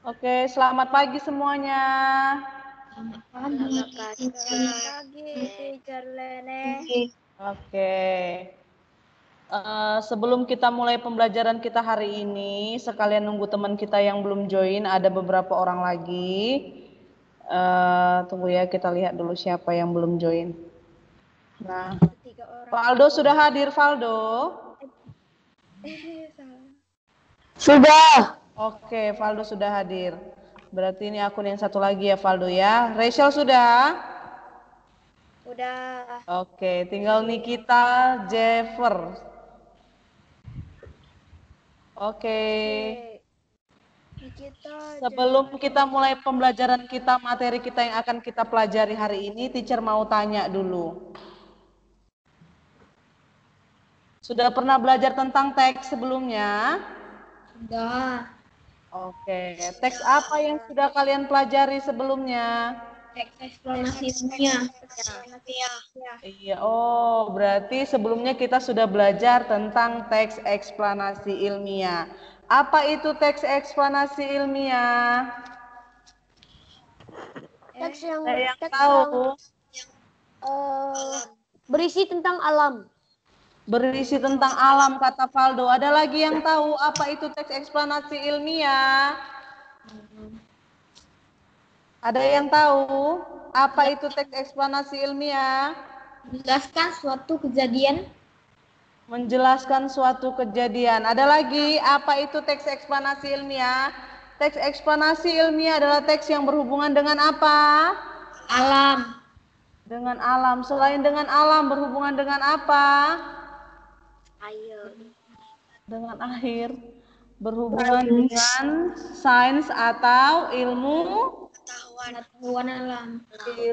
Oke, selamat pagi semuanya. Selamat pagi, Teacher Lene. Oke. Sebelum kita mulai pembelajaran kita hari ini, sekalian nunggu teman kita yang belum join, ada beberapa orang lagi. Tunggu ya, kita lihat dulu siapa yang belum join. Nah, 3 orang. Valdo sudah hadir, Valdo? Salah. Sudah. Oke, Valdo sudah hadir. Berarti ini akun yang satu lagi ya, Valdo ya. Rachel sudah? Udah. Oke, tinggal Nikita, Jeffer. Oke. Nikita. Sebelum kita mulai pembelajaran kita, materi kita yang akan kita pelajari hari ini, teacher mau tanya dulu. Sudah pernah belajar tentang teks sebelumnya? Sudah. Oke, teks apa yang sudah kalian pelajari sebelumnya? Teks eksplanasinya. Iya, oh berarti sebelumnya kita sudah belajar tentang teks eksplanasi ilmiah. Apa itu teks eksplanasi ilmiah? Teks yang Tahu? berisi tentang alam. Berisi tentang alam, kata Valdo. Ada lagi yang tahu apa itu teks eksplanasi ilmiah? Ada yang tahu apa itu teks eksplanasi ilmiah? Menjelaskan suatu kejadian. Menjelaskan suatu kejadian. Ada lagi, apa itu teks eksplanasi ilmiah? Teks eksplanasi ilmiah adalah teks yang berhubungan dengan apa? Alam. Dengan alam. Selain dengan alam, berhubungan dengan apa? Air. Dengan air. Berhubungan dengan sains atau ilmu Pengetahuan alam.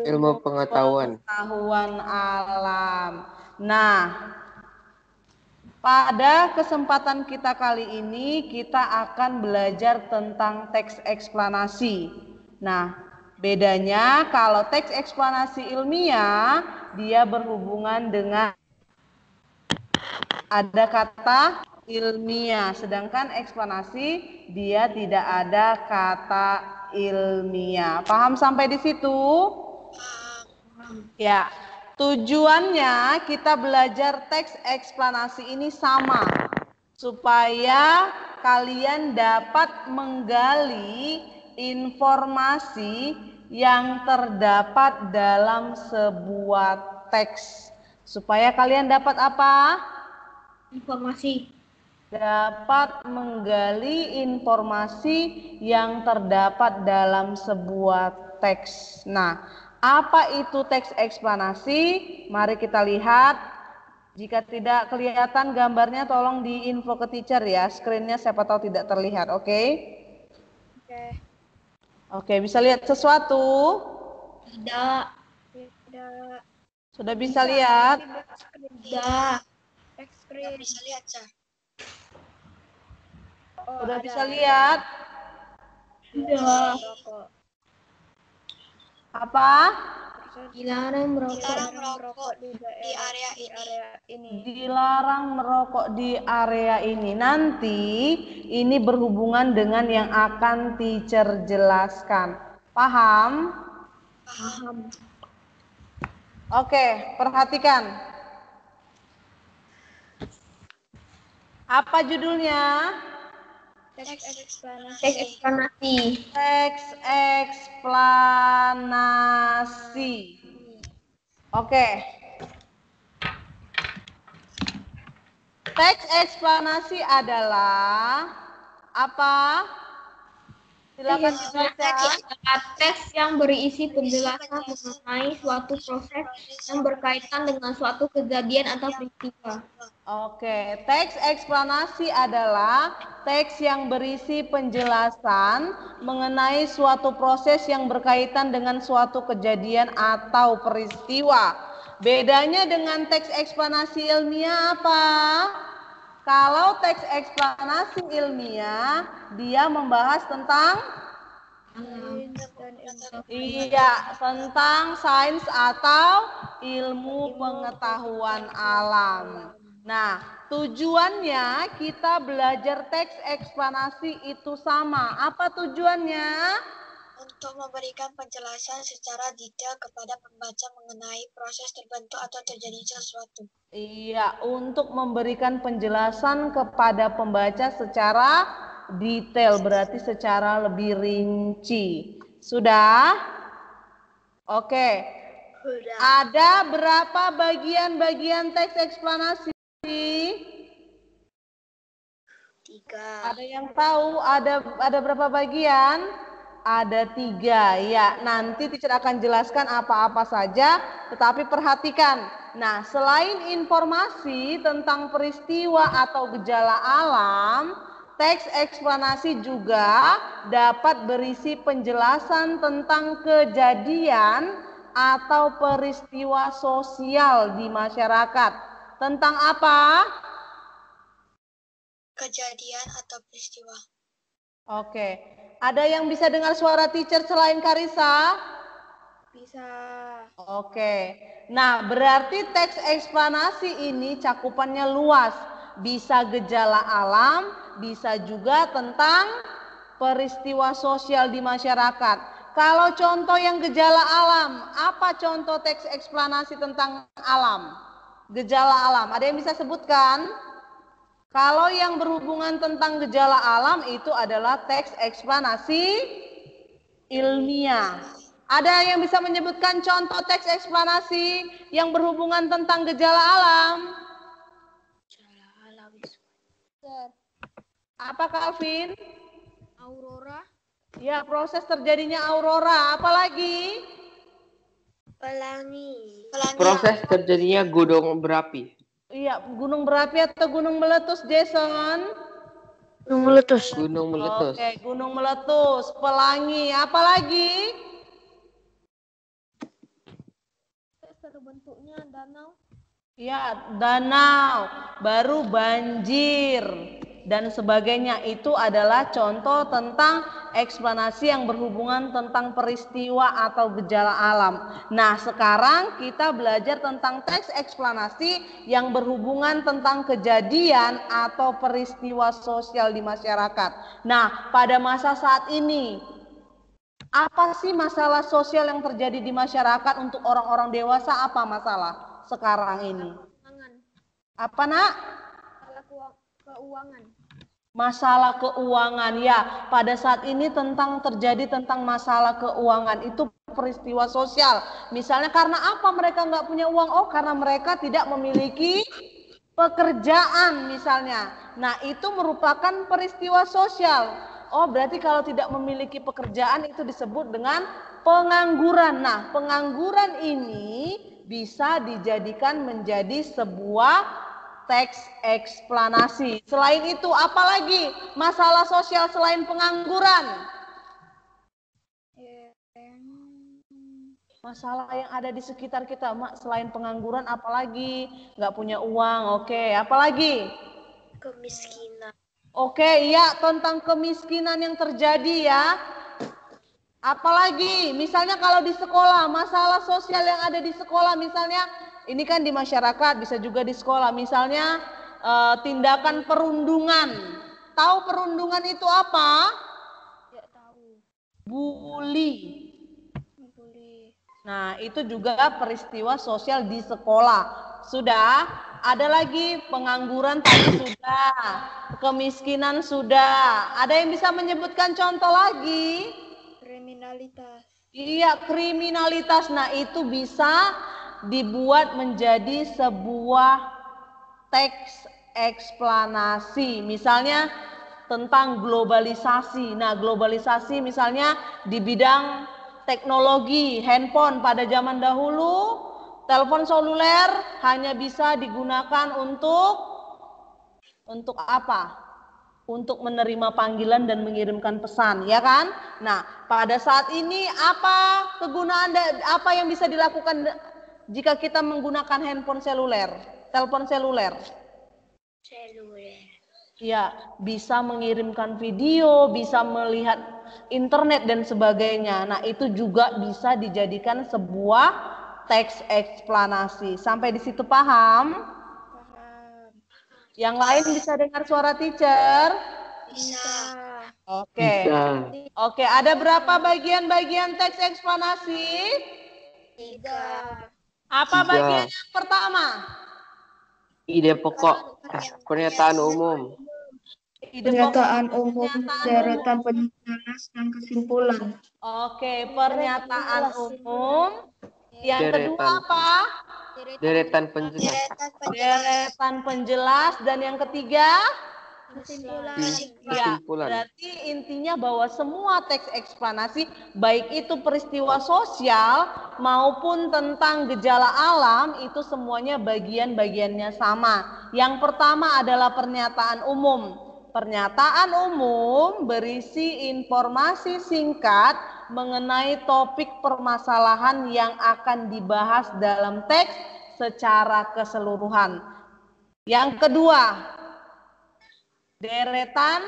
Ilmu pengetahuan. Pengetahuan alam. Nah, pada kesempatan kita kali ini kita akan belajar tentang teks eksplanasi. Nah, bedanya kalau teks eksplanasi ilmiah dia berhubungan dengan ada kata ilmiah, sedangkan eksplanasi dia tidak ada kata ilmiah. Paham sampai di situ? Ya. Tujuannya kita belajar teks eksplanasi ini sama supaya kalian dapat menggali informasi yang terdapat dalam sebuah teks. Supaya kalian dapat apa? Informasi. Dapat menggali informasi yang terdapat dalam sebuah teks. Nah, apa itu teks eksplanasi? Mari kita lihat. Jika tidak kelihatan gambarnya, tolong diinfo ke teacher ya. Screen-nya siapa tahu tidak terlihat, oke? Oke. Oke, bisa lihat sesuatu? Tidak. Sudah bisa lihat? Tidak. Screen. Bisa lihat, Cah. Sudah bisa lihat? Tidak. Apa? Dilarang Dilarang merokok di area ini. Dilarang merokok di area ini. Nanti ini berhubungan dengan yang akan teacher jelaskan. Paham? Paham. Oke, perhatikan. Apa judulnya? Teks eksplanasi. Teks eksplanasi. Oke. Teks eksplanasi adalah apa? Silakan dibaca. Teks yang berisi penjelasan mengenai suatu proses yang berkaitan dengan suatu kejadian atau peristiwa. Oke, teks eksplanasi adalah teks yang berisi penjelasan mengenai suatu proses yang berkaitan dengan suatu kejadian atau peristiwa. Bedanya dengan teks eksplanasi ilmiah apa? Kalau teks eksplanasi ilmiah, dia membahas tentang tentang sains atau ilmu pengetahuan alam. Nah, tujuannya kita belajar teks eksplanasi itu sama. Apa tujuannya? Untuk memberikan penjelasan secara detail kepada pembaca mengenai proses terbentuk atau terjadinya sesuatu. Iya, untuk memberikan penjelasan kepada pembaca secara detail, berarti secara lebih rinci. Sudah? Oke. Sudah. Ada berapa bagian-bagian teks eksplanasi? 3. Ada yang tahu ada berapa bagian? Ada 3. Ya, nanti teacher akan jelaskan apa-apa saja, tetapi perhatikan. Nah, selain informasi tentang peristiwa atau gejala alam, teks eksplanasi juga dapat berisi penjelasan tentang kejadian atau peristiwa sosial di masyarakat. Tentang apa? Kejadian atau peristiwa. Oke. Ada yang bisa dengar suara teacher selain Karissa? Bisa. Oke. Nah, berarti teks eksplanasi ini cakupannya luas. Bisa gejala alam, bisa juga tentang peristiwa sosial di masyarakat. Kalau contoh yang gejala alam, apa contoh teks eksplanasi tentang alam? Gejala alam, ada yang bisa sebutkan? Kalau yang berhubungan tentang gejala alam itu adalah teks eksplanasi ilmiah. Ada yang bisa menyebutkan contoh teks eksplanasi yang berhubungan tentang gejala alam? Apa Calvin? Aurora. Ya, proses terjadinya aurora. Apalagi? Pelangi. Proses terjadinya gunung berapi. Iya, gunung berapi atau gunung meletus, Jason? Gunung meletus. Oke, gunung meletus, pelangi. Apalagi? Terbentuknya danau. Ya, danau, baru banjir, dan sebagainya. Itu adalah contoh tentang eksplanasi yang berhubungan tentang peristiwa atau gejala alam. Nah, sekarang kita belajar tentang teks eksplanasi yang berhubungan tentang kejadian atau peristiwa sosial di masyarakat. Nah, pada masa saat ini, apa sih masalah sosial yang terjadi di masyarakat untuk orang-orang dewasa? Apa masalah sekarang ini? Keuangan. Apa nak? Keuangan. Masalah keuangan ya. Pada saat ini terjadi tentang masalah keuangan itu peristiwa sosial. Misalnya karena apa mereka nggak punya uang? Oh, karena mereka tidak memiliki pekerjaan misalnya. Nah, itu merupakan peristiwa sosial. Oh, berarti kalau tidak memiliki pekerjaan itu disebut dengan pengangguran. Nah, pengangguran ini bisa dijadikan menjadi sebuah teks eksplanasi. Selain itu, apalagi masalah sosial selain pengangguran? Masalah yang ada di sekitar kita, Mak, selain pengangguran apalagi? Nggak punya uang, oke. Apalagi? Kemiskinan. Oke, iya, tentang kemiskinan yang terjadi ya. Apalagi, misalnya kalau di sekolah, masalah sosial yang ada di sekolah, misalnya, ini kan di masyarakat, bisa juga di sekolah, misalnya tindakan perundungan. Tahu perundungan itu apa? Tidak tahu. Bully. Nah, itu juga peristiwa sosial di sekolah. Sudah? Ada lagi pengangguran tadi sudah, kemiskinan sudah. Ada yang bisa menyebutkan contoh lagi? Kriminalitas. Iya, kriminalitas. Nah, itu bisa dibuat menjadi sebuah teks eksplanasi. Misalnya tentang globalisasi. Nah, globalisasi misalnya di bidang teknologi, handphone pada zaman dahulu, telepon seluler hanya bisa digunakan untuk apa? Untuk menerima panggilan dan mengirimkan pesan, ya kan? Nah, pada saat ini apa yang bisa dilakukan jika kita menggunakan handphone seluler, telepon seluler? Ya, bisa mengirimkan video, bisa melihat internet dan sebagainya. Nah, itu juga bisa dijadikan sebuah teks eksplanasi. Sampai di situ paham? Paham. Yang lain bisa dengar suara teacher? Bisa. Oke. Bisa. Oke, ada berapa bagian-bagian teks eksplanasi? 3. Apa 3. bagian yang pertama? Ide pokok. Pernyataan umum. Ide pokok Pernyataan umum, pernyataan deretan penjelas dan kesimpulan. Oke, pernyataan umum. Yang kedua Deretan. apa? Deretan penjelas. Deretan penjelas. Deretan penjelas. Dan yang ketiga? Kesimpulan. Ya, Kesimpulan. berarti intinya bahwa semua teks eksplanasi, baik itu peristiwa sosial maupun tentang gejala alam, itu semuanya bagian-bagiannya sama. Yang pertama adalah pernyataan umum. Pernyataan umum berisi informasi singkat mengenai topik permasalahan yang akan dibahas dalam teks secara keseluruhan. Yang kedua, deretan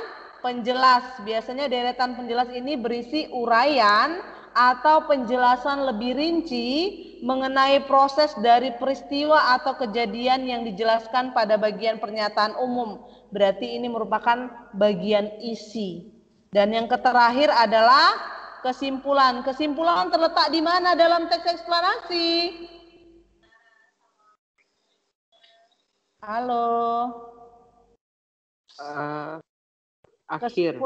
penjelas. Biasanya deretan penjelas ini berisi uraian atau penjelasan lebih rinci mengenai proses dari peristiwa atau kejadian yang dijelaskan pada bagian pernyataan umum. Berarti ini merupakan bagian isi. Dan yang terakhir adalah kesimpulan. Kesimpulan terletak di mana dalam teks eksplanasi? Halo. Akhir.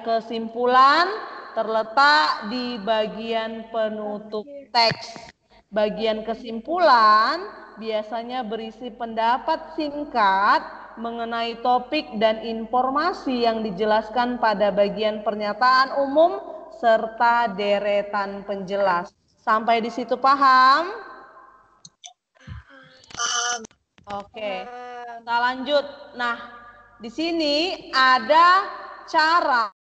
Kesimpulan terletak di bagian penutup teks. Bagian kesimpulan biasanya berisi pendapat singkat mengenai topik dan informasi yang dijelaskan pada bagian pernyataan umum serta deretan penjelas. Sampai di situ paham? Paham. Oke, kita lanjut. Nah, di sini ada cara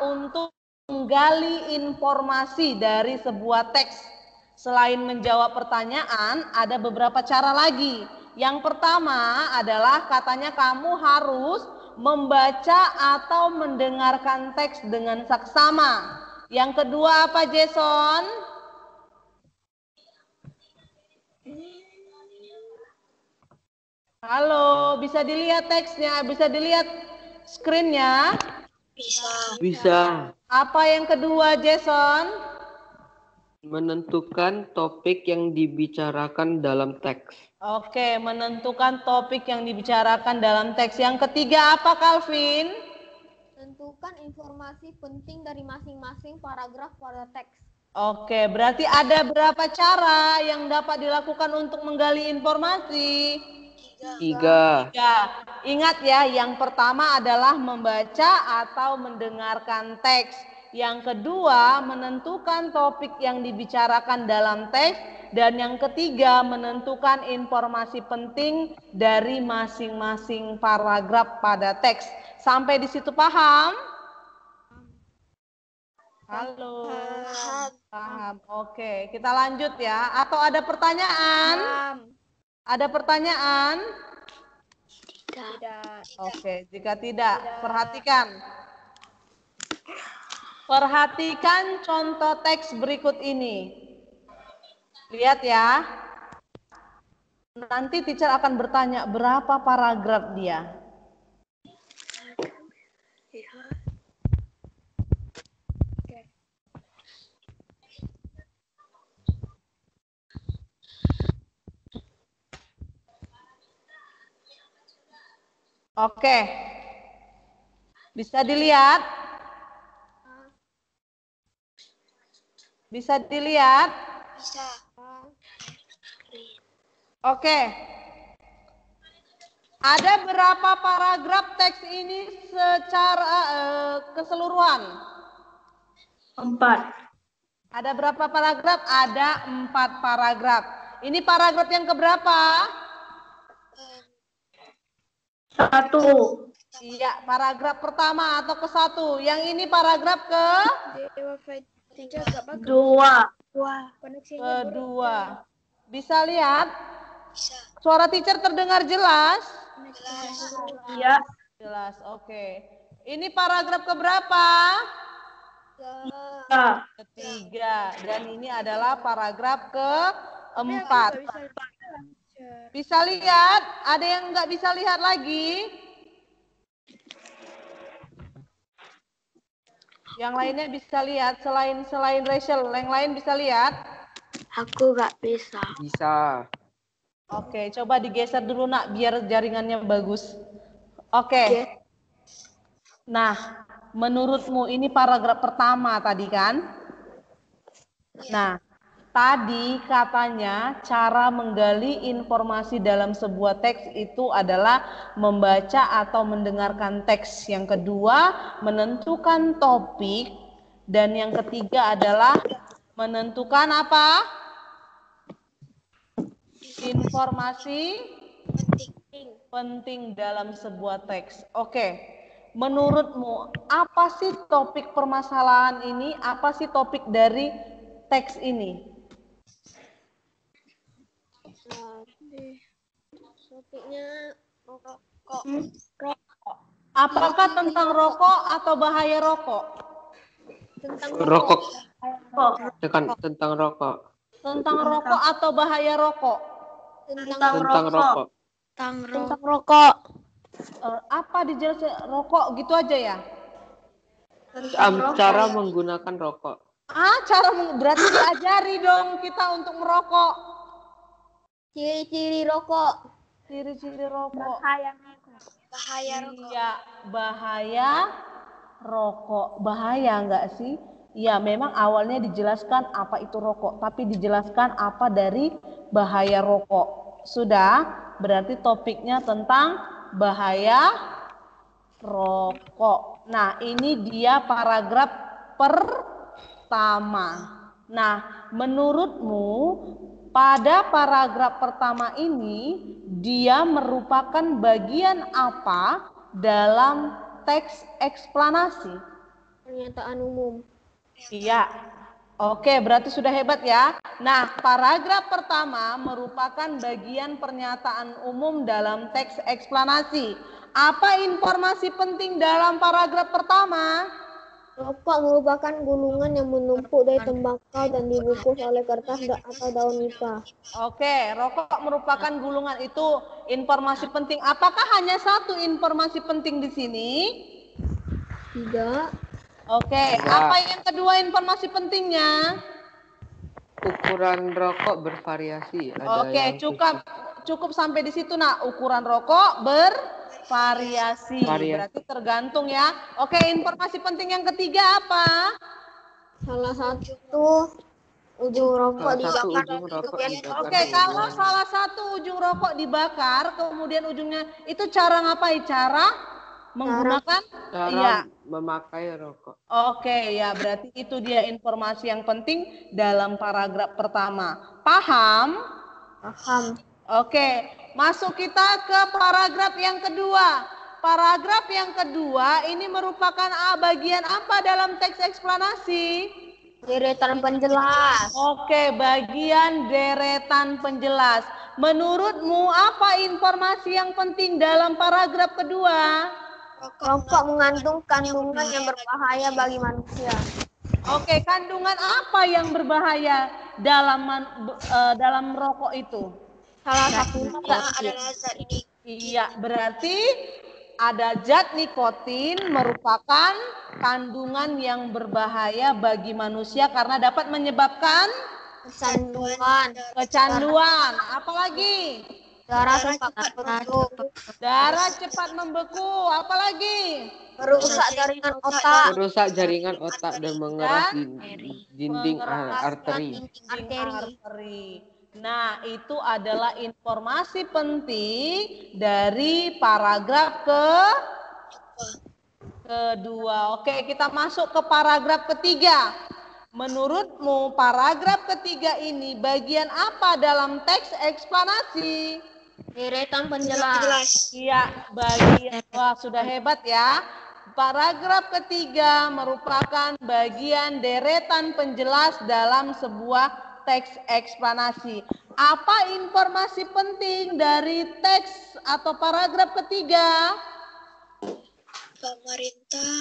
untuk menggali informasi dari sebuah teks. Selain menjawab pertanyaan, ada beberapa cara lagi. Yang pertama adalah katanya kamu harus membaca atau mendengarkan teks dengan saksama. Yang kedua apa, Jason? Halo, bisa dilihat teksnya, bisa dilihat screen-nya? Bisa. Bisa. Apa yang kedua, Jason? Menentukan topik yang dibicarakan dalam teks. Oke, menentukan topik yang dibicarakan dalam teks. Yang ketiga apa, Calvin? Tentukan informasi penting dari masing-masing paragraf pada teks. Oke, berarti ada berapa cara yang dapat dilakukan untuk menggali informasi? 3. Ya, ingat ya, yang pertama adalah membaca atau mendengarkan teks. Yang kedua, menentukan topik yang dibicarakan dalam teks. Dan yang ketiga, menentukan informasi penting dari masing-masing paragraf pada teks. Sampai di situ paham? Halo. Paham. Oke, kita lanjut ya. Atau ada pertanyaan? Ada pertanyaan? Tidak. Oke, jika tidak, perhatikan. Perhatikan contoh teks berikut ini. Lihat ya. Nanti teacher akan bertanya berapa paragraf dia. Oke. Bisa dilihat? Bisa dilihat? Bisa. Oke. Ada berapa paragraf teks ini secara keseluruhan? 4. Ada berapa paragraf? Ada 4 paragraf. Ini paragraf yang keberapa? 1. Iya, paragraf pertama atau ke-1. Yang ini paragraf Dua. kedua. Bisa lihat? Bisa. Suara teacher terdengar jelas? Jelas. Iya. Jelas, oke. Ini paragraf keberapa? Ketiga. Dan ini adalah paragraf keempat. Bisa lihat? Ada yang nggak bisa lihat lagi? Yang lainnya bisa lihat selain Rachel, yang lain bisa lihat? Aku nggak bisa. Bisa. Oke, coba digeser dulu nak biar jaringannya bagus. Oke. Nah, menurutmu ini paragraf pertama tadi kan? Nah, tadi katanya cara menggali informasi dalam sebuah teks itu adalah membaca atau mendengarkan teks. Yang kedua, menentukan topik. Dan yang ketiga adalah menentukan apa? Informasi penting dalam sebuah teks. Oke. Menurutmu, apa sih topik permasalahan ini? Apa sih topik dari teks ini? Topiknya Rokok. Apakah tentang rokok atau bahaya rokok? tentang Rokok. Kok. Tentang rokok. Tentang rokok atau bahaya rokok? Tentang Tentang rokok. Tentang rokok. Apa dijelasin rokok gitu aja ya? Cara menggunakan rokok. Berarti diajari dong kita untuk merokok. ciri-ciri rokok. Ciri-ciri rokok. Bahaya rokok. Iya, bahaya rokok. Bahaya enggak sih? Ya, memang awalnya dijelaskan apa itu rokok, tapi dijelaskan apa dari bahaya rokok. Sudah, berarti topiknya tentang bahaya rokok. Nah, ini dia paragraf pertama. Nah, menurutmu pada paragraf pertama ini dia merupakan bagian apa dalam teks eksplanasi? Pernyataan umum. Iya. Oke, berarti sudah hebat ya. Nah, paragraf pertama merupakan bagian pernyataan umum dalam teks eksplanasi. Apa informasi penting dalam paragraf pertama? Rokok merupakan gulungan yang menumpuk dari tembakau dan dibungkus oleh kertas atau daun nipah. Oke, rokok merupakan gulungan, itu informasi penting. Apakah hanya satu informasi penting di sini? Tidak. Oke, apa yang kedua informasi pentingnya? Ukuran rokok bervariasi. Oke, cukup sampai di situ nak. Ukuran rokok bervariasi. Berarti tergantung ya. Oke, informasi penting yang ketiga apa? Salah satu ujung rokok dibakar. Oke, kalau salah satu ujung rokok dibakar, kemudian ujungnya itu cara ngapain? Cara menggunakan? Iya. Memakai rokok. Oke, ya berarti itu dia informasi yang penting dalam paragraf pertama. Paham? Paham. Oke, masuk kita ke paragraf yang kedua. Paragraf yang kedua ini merupakan bagian apa dalam teks eksplanasi? Deretan penjelas. Oke, bagian deretan penjelas. Menurutmu apa informasi yang penting dalam paragraf kedua? Rokok mengandung kandungan yang berbahaya bagi manusia. Oke, kandungan apa yang berbahaya dalam rokok itu? Salah satunya Adalah zat ini. Iya, berarti ada zat nikotin merupakan kandungan yang berbahaya bagi manusia karena dapat menyebabkan kecanduan. Apalagi? darah cepat membeku, Darah cepat membeku. Apalagi? merusak jaringan otak, Merusak jaringan otak dan mengeras dinding arteri. Arteri. Nah, itu adalah informasi penting dari paragraf kedua. Oke, kita masuk ke paragraf ketiga. Menurutmu paragraf ketiga ini bagian apa dalam teks eksplanasi? deretan penjelas. Iya, bagian. Wah, sudah hebat ya. Paragraf ketiga merupakan bagian deretan penjelas dalam sebuah teks eksplanasi. Apa informasi penting dari teks atau paragraf ketiga? Pemerintah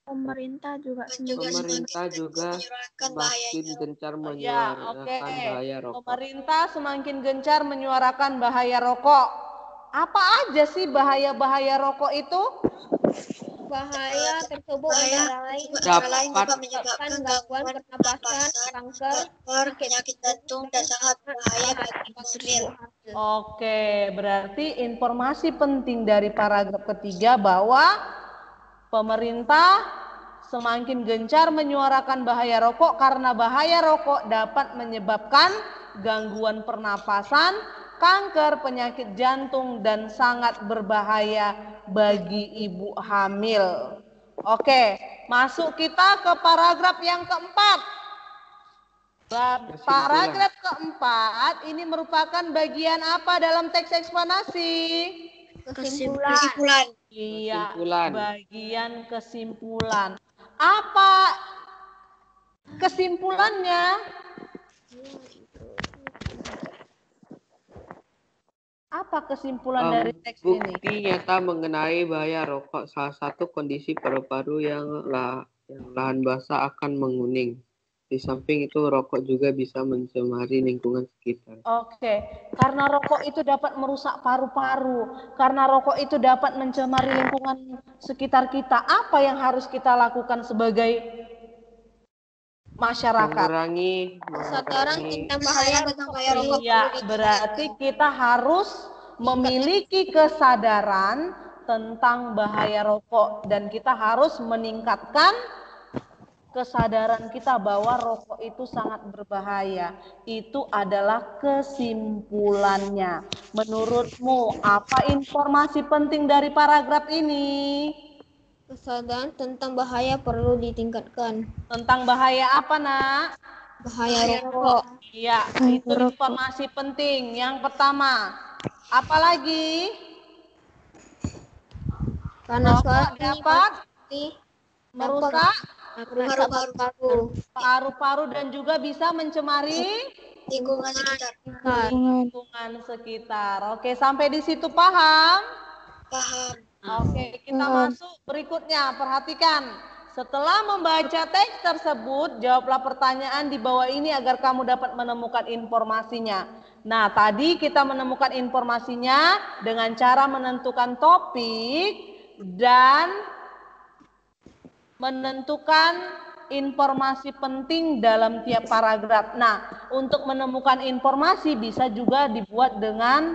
Pemerintah juga Pemerintah juga menyuarakan semakin bahayanya. gencar Ya, menyuarakan oke. bahaya rokok. Pemerintah semakin gencar menyuarakan bahaya rokok. Apa aja sih bahaya-bahaya rokok itu? Bahaya tersebut Bahaya antara lain Dapat menyebabkan gangguan pernapasan, kanker, penyakit jantung, dan sangat bahaya bagi hamil. Oke, berarti informasi penting dari paragraf ketiga bahwa pemerintah semakin gencar menyuarakan bahaya rokok karena bahaya rokok dapat menyebabkan gangguan pernapasan, kanker, penyakit jantung, dan sangat berbahaya bagi ibu hamil. Oke, masuk kita ke paragraf yang keempat. Paragraf keempat ini merupakan bagian apa dalam teks eksplanasi? Kesimpulan. Iya, Kesimpulan. bagian kesimpulan. Apa kesimpulannya? Apa kesimpulan dari teks ini? Bukti nyata mengenai bahaya rokok. Salah satu kondisi paru-paru yang lahan basah akan menguning. Di samping itu, rokok juga bisa mencemari lingkungan sekitar. Oke, karena rokok itu dapat merusak paru-paru, karena rokok itu dapat mencemari lingkungan sekitar kita. Apa yang harus kita lakukan sebagai masyarakat? Mengurangi kesadaran tentang bahaya rokok. Iya, berarti kita harus memiliki kesadaran tentang bahaya rokok dan kita harus meningkatkan kesadaran kita bahwa rokok itu sangat berbahaya. Itu adalah kesimpulannya. Menurutmu, apa informasi penting dari paragraf ini? Kesadaran tentang bahaya perlu ditingkatkan. Tentang bahaya apa, Nak? Bahaya rokok. Iya, itu informasi penting. Yang pertama, apa lagi? Karena Rokok dapat merusak paru-paru dan juga bisa mencemari Lingkungan sekitar. lingkungan sekitar. Oke, sampai di situ paham? Paham. Oke, kita masuk berikutnya. Perhatikan. Setelah membaca teks tersebut, jawablah pertanyaan di bawah ini agar kamu dapat menemukan informasinya. Nah, tadi kita menemukan informasinya dengan cara menentukan topik dan menentukan informasi penting dalam tiap paragraf. Nah, untuk menemukan informasi bisa juga dibuat dengan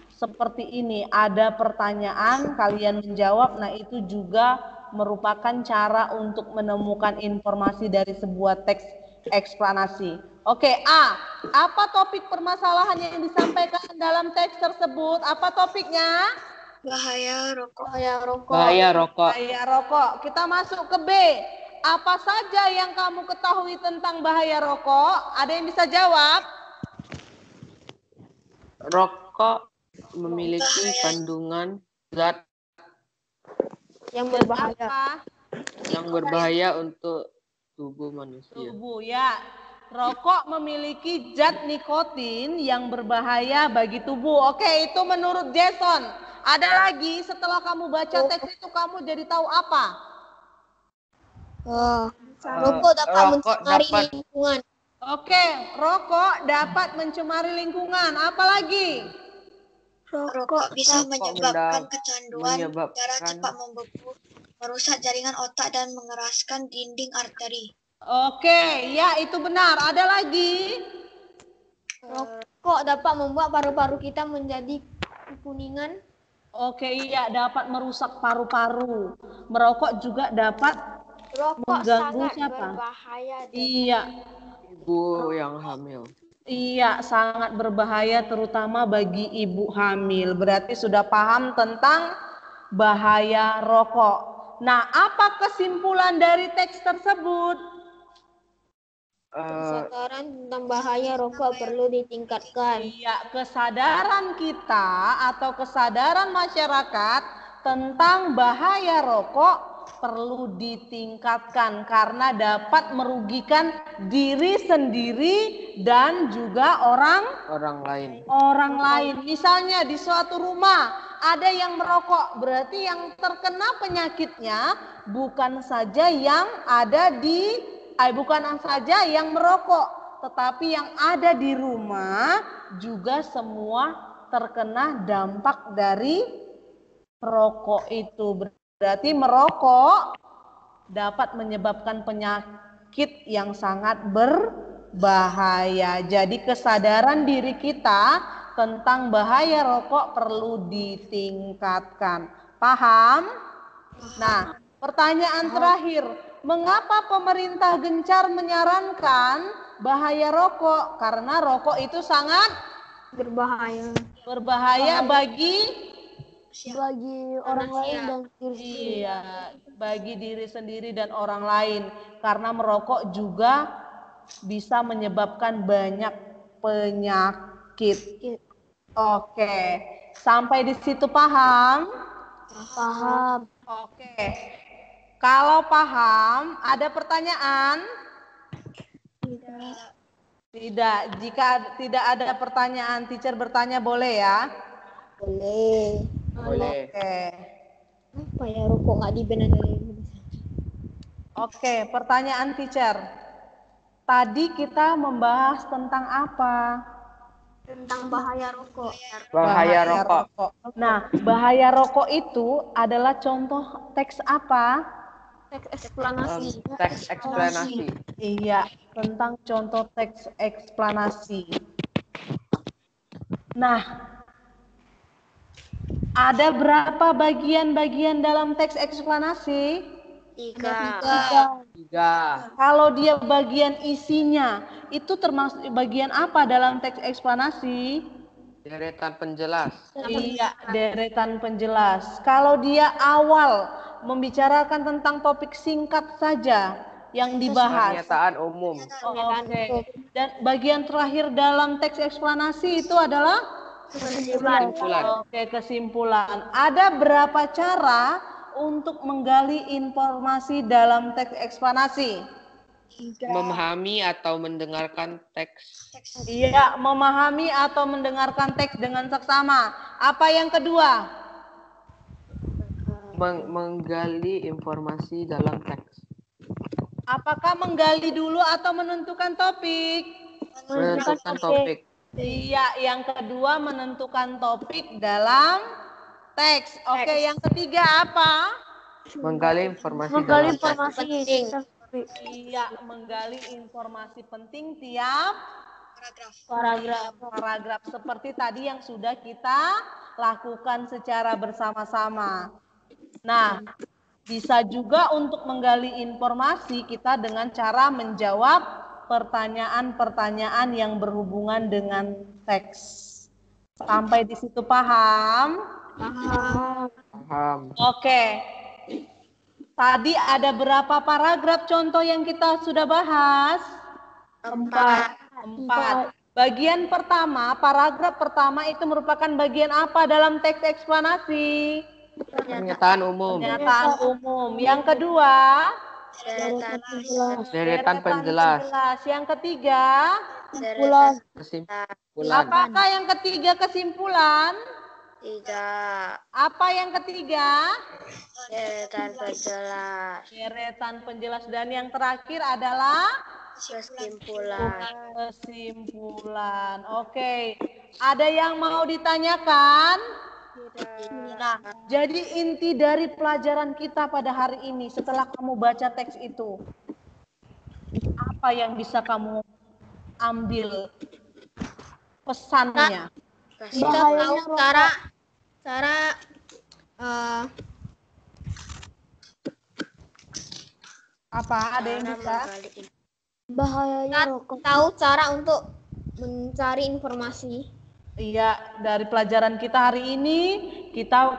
seperti ini. Ada pertanyaan, kalian menjawab. Nah, itu juga merupakan cara untuk menemukan informasi dari sebuah teks eksplanasi. Oke, A. Apa topik permasalahan yang disampaikan dalam teks tersebut? Apa topiknya? Bahaya rokok. bahaya rokok. Bahaya rokok. Kita masuk ke B. Apa saja yang kamu ketahui tentang bahaya rokok? Ada yang bisa jawab? Rokok memiliki kandungan zat yang berbahaya. Apa? yang berbahaya untuk tubuh manusia. Tubuh ya. Rokok memiliki zat nikotin yang berbahaya bagi tubuh. Oke, itu menurut Jason. Ada lagi setelah kamu baca teks itu kamu jadi tahu apa? Rokok dapat mencemari lingkungan. Oke, rokok dapat mencemari lingkungan. Apalagi? Rokok bisa menyebabkan kecanduan, menyebabkan- darah cepat membeku, merusak jaringan otak dan mengeraskan dinding arteri. Oke, ya itu benar. Ada lagi? Rokok dapat membuat paru-paru kita menjadi kekuningan. Oke, iya dapat merusak paru-paru. Merokok juga dapat mengganggu siapa? Iya, Ibu yang hamil. iya sangat berbahaya terutama bagi ibu hamil. Berarti sudah paham tentang bahaya rokok. Nah, apa kesimpulan dari teks tersebut? Kesadaran tentang bahaya rokok perlu ditingkatkan. Iya, kesadaran kita atau kesadaran masyarakat tentang bahaya rokok perlu ditingkatkan karena dapat merugikan diri sendiri dan juga orang Orang lain. lain. Misalnya di suatu rumah ada yang merokok. Berarti yang terkena penyakitnya bukan saja yang yang merokok, tetapi yang ada di rumah juga semua terkena dampak dari rokok itu. Berarti merokok dapat menyebabkan penyakit yang sangat berbahaya. Jadi kesadaran diri kita tentang bahaya rokok perlu ditingkatkan. Paham? Nah, pertanyaan terakhir. Mengapa pemerintah gencar menyarankan bahaya rokok? Karena rokok itu sangat berbahaya bagi orang lain dan diri sendiri. Iya, bagi diri sendiri dan orang lain. Karena merokok juga bisa menyebabkan banyak penyakit. Oke, sampai di situ paham? Paham. Oke, kalau paham, ada pertanyaan? Tidak. Jika tidak ada pertanyaan, teacher bertanya boleh ya? Boleh. Oke. Apa ya rokok nggak di-ban dari Indonesia? Oke, pertanyaan teacher. Tadi kita membahas tentang apa? Tentang bahaya rokok. Bahaya rokok. Nah, bahaya rokok itu adalah contoh teks apa? Teks eksplanasi. Teks eksplanasi. Iya, tentang contoh teks eksplanasi. Nah, ada berapa bagian-bagian dalam teks eksplanasi? 3. Kalau dia bagian isinya, itu termasuk bagian apa dalam teks eksplanasi? Deretan penjelas. Iya, deretan penjelas. Kalau dia awal membicarakan tentang topik singkat saja yang dibahas. Pernyataan umum. Oke. Dan bagian terakhir dalam teks eksplanasi itu adalah Kesimpulan. Oke, kesimpulan. Ada berapa cara untuk menggali informasi dalam teks eksplanasi? Memahami atau mendengarkan teks. Iya, memahami atau mendengarkan teks dengan seksama. Apa yang kedua? Menggali informasi dalam teks. Apakah menggali dulu atau menentukan topik? Menentukan topik. Iya, yang kedua menentukan topik dalam teks. Oke, yang ketiga apa? Menggali informasi dalam teks. Iya, menggali informasi penting tiap paragraf seperti tadi yang sudah kita lakukan secara bersama-sama. Nah, bisa juga untuk menggali informasi kita dengan cara menjawab pertanyaan-pertanyaan yang berhubungan dengan teks. Sampai di situ paham? Paham. Oke. Tadi ada berapa paragraf contoh yang kita sudah bahas? 4. Bagian pertama, paragraf pertama itu merupakan bagian apa dalam teks eksplanasi? Pernyataan umum. Pernyataan umum. Yang kedua, Deretan penjelas. Yang ketiga, Kesimpulan. apakah yang ketiga kesimpulan? Tidak. Apa yang ketiga? Deretan penjelas. Deretan penjelas. Dan yang terakhir adalah Kesimpulan. kesimpulan. Oke. Ada yang mau ditanyakan? Nah, jadi inti dari pelajaran kita pada hari ini setelah kamu baca teks itu, apa yang bisa kamu ambil pesannya? Kita tahu cara Apa ada yang bisa? Bahayanya rokok. tahu cara untuk mencari informasi. Iya, dari pelajaran kita hari ini,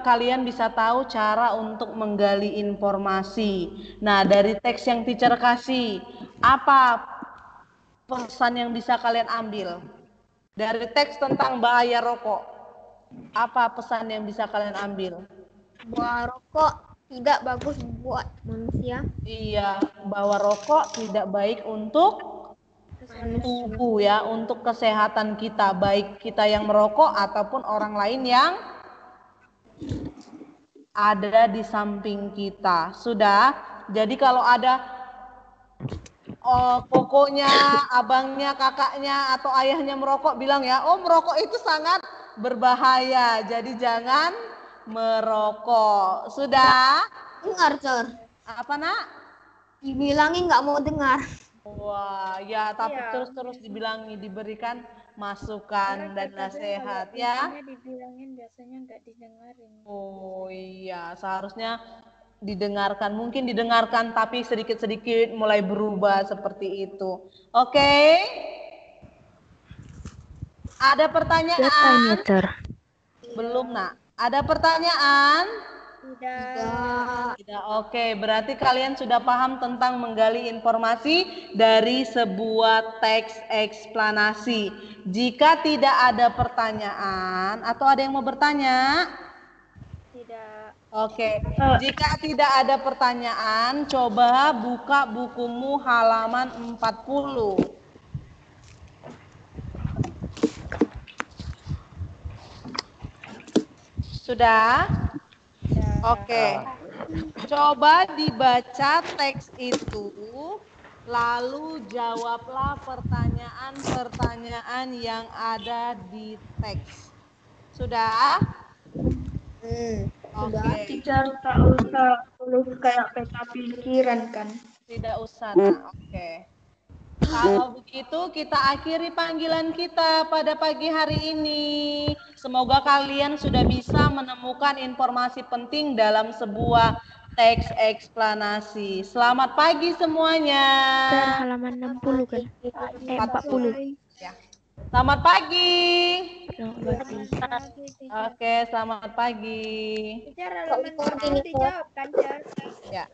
kalian bisa tahu cara untuk menggali informasi. Nah, dari teks yang teacher kasih, apa pesan yang bisa kalian ambil? Dari teks tentang bahaya rokok, apa pesan yang bisa kalian ambil? Bahwa rokok tidak bagus buat manusia. Iya, bahwa rokok tidak baik untuk tubuh ya, untuk kesehatan kita, baik kita yang merokok ataupun orang lain yang ada di samping kita. Sudah? Jadi kalau ada kokonya, abangnya, kakaknya, atau ayahnya merokok, bilang ya, oh merokok itu sangat berbahaya. Jadi jangan merokok. Sudah? Dengar, Sir. Apa nak? Dibilangin nggak mau dengar. Wah, ya tapi terus-terus dibilangi, diberikan masukan dan nasihat ya. Dibilangin biasanya nggak didengarin. Oh iya, seharusnya didengarkan. Mungkin didengarkan tapi sedikit-sedikit mulai berubah seperti itu. Oke? Ada pertanyaan? Belum, nak. Ada pertanyaan? Tidak. Oke, berarti kalian sudah paham tentang menggali informasi dari sebuah teks eksplanasi. Jika tidak ada pertanyaan, atau ada yang mau bertanya? Tidak. Oke, jika tidak ada pertanyaan, coba buka bukumu halaman 40. Sudah? Oke. Coba dibaca teks itu, lalu jawablah pertanyaan-pertanyaan yang ada di teks. Sudah? Oke. Teacher tak usah tulis kayak peta pikiran kan? Tidak usah, nah. Oke. Kalau begitu kita akhiri panggilan kita pada pagi hari ini. Semoga kalian sudah bisa menemukan informasi penting dalam sebuah teks eksplanasi. Selamat pagi semuanya. Halaman 60 kan? 40. Ya. Selamat pagi. Selamat pagi. Oke, selamat pagi. Teacher, halaman 40 dijawab kan, Teacher? Ya.